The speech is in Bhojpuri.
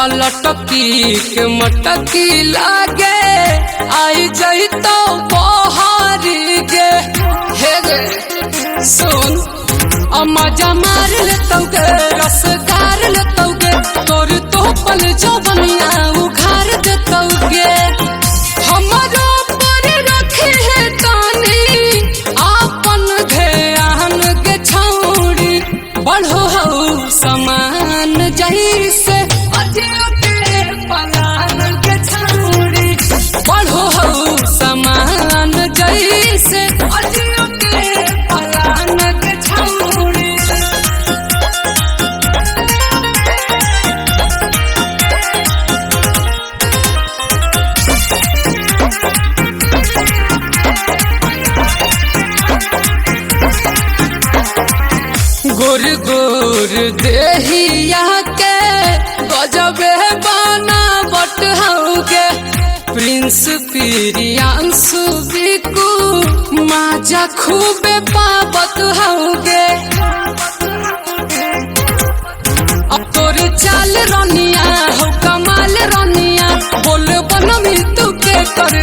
अलटकी के मटकी लागे आई जई तो बहारी गे हे गे सुन मजा मार लेतौगे रस गार लेतौगे तोर तो पल जवनिया उघार देतौगे हमारा पर रखे है तानी आपन ध्यान के छौड़ी बढ़ो हऊ समान जैसे अजियो के पलान के छौड़ी बढ़ो हऊ समान जैसे अजियो के पलान के छौड़ी गोर गोर देहिया के गजबे बनावट हउगे प्रिंस प्रियांशु बिकू माजा खूबे पावत हउगे अब तोर चाल रनिया हो कमाल रनिया बोल बनमी तू के कर